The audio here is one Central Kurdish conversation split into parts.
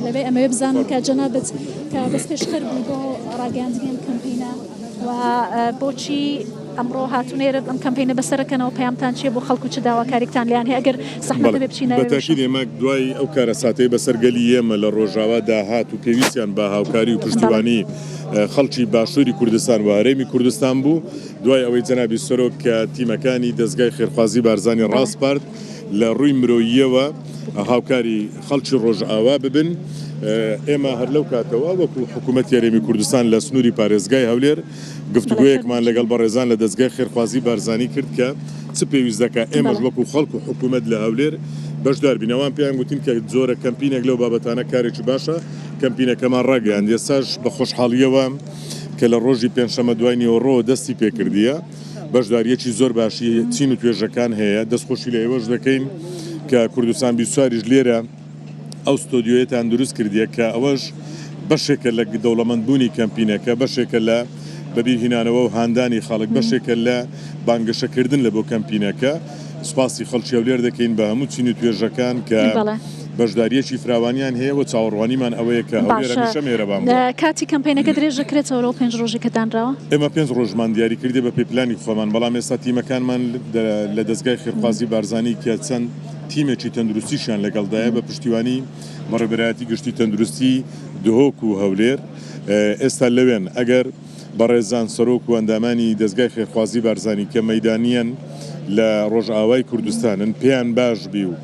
لەوێ ئەمەوێ بزانم کە جەنابەت کە دەست پێشخەر بوو بۆ ڕاگەاندنی ئەم کەمپینە و بۆچی ئەمڕۆ هاتوونێرە ئەم کەمپینە بەسەرەکەنەوە پەیامتان چیە بۆ خەڵکو چ داواکاریتان لیان هەیە ئەگەر زەحمەتە بێ بچینە بەتاکید ئێمە دوای ئەو کارە ساتەی بەسەرگەلی ئێمە لە ڕۆژاوا داهات و پێویستیان بە هاوکاری و پشتیوانی خەڵکی باشووری کوردستان و هەرێمی کوردستان بوو دوای ئەوەی جەنابی سەرۆک کە تیمەکانی دەستگای خێرخوازی بارزانی ڕاستپارت لە ڕووی مرۆییەوە هاوکاری خەڵکی ڕۆژئاوا ببن ئێمە هەر لەو کاتەوە وەکو حکوومەتی هەرێمی کوردستان لە سنووری پارێزگای هەولێر گفتوگویەکمان لەگەڵ بەڕێزان لە دەستگای خێرخوازی بارزانی کرد کە چ پێویست دەکات ئێمەش وەکو خەڵک و حکوومەت لە هەولێر بەشدار بینەوان پێیان گوتین کە زۆرە کەمپینێک لەو بابەتانە کارێکی باشە کەمپینەکەمان ڕەگەیاند ئێستاش بە خۆشحاڵیەوە کە لە ڕۆژی پێنجشەممە دوای نیوەڕۆ دەستی پێکردیە بەشداریەکی زۆر باشی چین و توێژەکان هەیە دەستخۆشی لە ئێوەش دەکەین کە کوردستان 24 لێرە ئەو ستۆدیۆیەتان دروست کردیە کە ئەوەش بەشێکە لە دەوڵەمەندبوونی کەمپینەکە بەشێکە لە بەبیرهێنانەوە و هاندانی خەڵک بەشێکە لە بانگەشەکردن لە بۆ کەمپینەکە سوپاسی خەڵکی هەولێر دەکەین بە هەموو چین و توێژەکان کە بەشداریەکی فراوانیان هەیە و چاوەڕوانیمان ئەوەیە کە هەولێرە مێرەبان کاتی کەمپینەکە درێژەکرێتەوە 5 ڕۆژی کە دانراوە ئێمە 5 ڕۆژمان دیاری کردی بە پێپلانی خۆمان بەڵام ئێستا تیمەکانمان لە دەستگای خێرخوازی بارزانی کە چەند تیمێکی تەندروستیشان لەگەڵدایە بە پشتیوانی بەڕێبەرایەتی گشتی تەندروستی دهۆک و هەولێر ئێستا لەوێن ئەگەر بەڕێزان سەرۆک و ئەندامانی دەستگای خێرخوازی بارزانی کە مەیدانیان لە ڕۆژئاوای کوردستانن پێیان باش بی و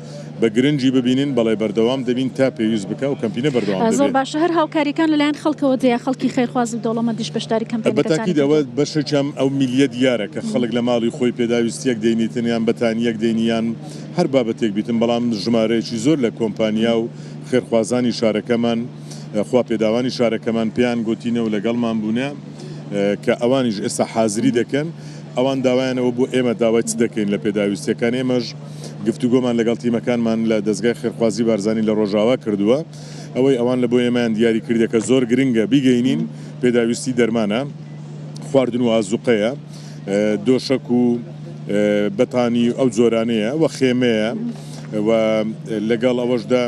بە گرنگی ببینین بەڵێ بەردەوام دەبین تا پێویست بکە و کەمپینە بەردەوام زۆر باشە هەر هاوکاریەکان لەلایەن خەڵکەوە دەیە خەڵکی خێرخواز و دەوڵەمەندیش بەشداری کەمپینەکە بەتاکید ئەوە بەشێکم ئەو میلیە دیارە کە خەڵک لە ماڵی خۆی پێداویستیەک دەینیتنیان بەتانیەک دەینیان هەر بابەتێک بیتن بەڵام ژمارەیەکی زۆر لە کۆمپانیا و خێرخوازانی شارەکەمان خوا پێداوانی شارەکەمان پێیان گوتینە و لەگەڵمان بوونە کە ئەوانیش ئێستا حازری دەکەن ئەوان داوایانەوە بۆ ئێمە داوای چ دەکەین لە پێداویستەکان ئێمەش گفتوگۆمان لەگەڵ تیمەکانمان لە دەستگای خێرخوازی بارزانی لە ڕۆژاوا کردووە ئەوەی ئەوان لە بۆ ئێمەیان دیاری کردێکە زۆر گرنگە بیگەینین پێداویستی دەرمانە خواردن و ئازوقەیە دۆشک و بەتانی ئەو جۆرانەیە و خێمەیە و لەگەڵ ئەوەشدا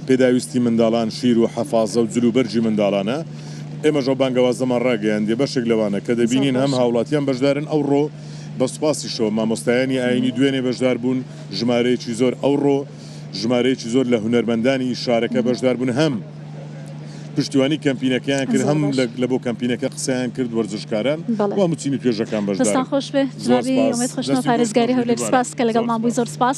پێداویستی منداڵان شیر و حەفازە و جلوبەرجی منداڵانە ئێمەژۆ بانگەوازەمان ڕاگەیاندێ بەشێک لەوانە کە دەبینین هەم هاوڵاتیان بەشدارن ئەوڕۆ بە سوپاسیشەوە مامۆستایانی ئاینی دوێنێ بەشدار بوون ژمارەیەکی زۆر ئەوڕۆ ژمارەیەکی زۆر لە هونەرمەندانی شارەکە بەشدار بوون هەم پشتیوانی کەمپینەکەیان کرد هەم لە بۆ کەمپینەکە قسەیان کرد وەرزشکاران و هەموو چینی توێژەکان بەشدار دەستان خۆش بێ جنابی ئومێد خۆشنەوە پارێزگاری هەولێر سپاس کە لەگەڵمان بووی زۆر سپاس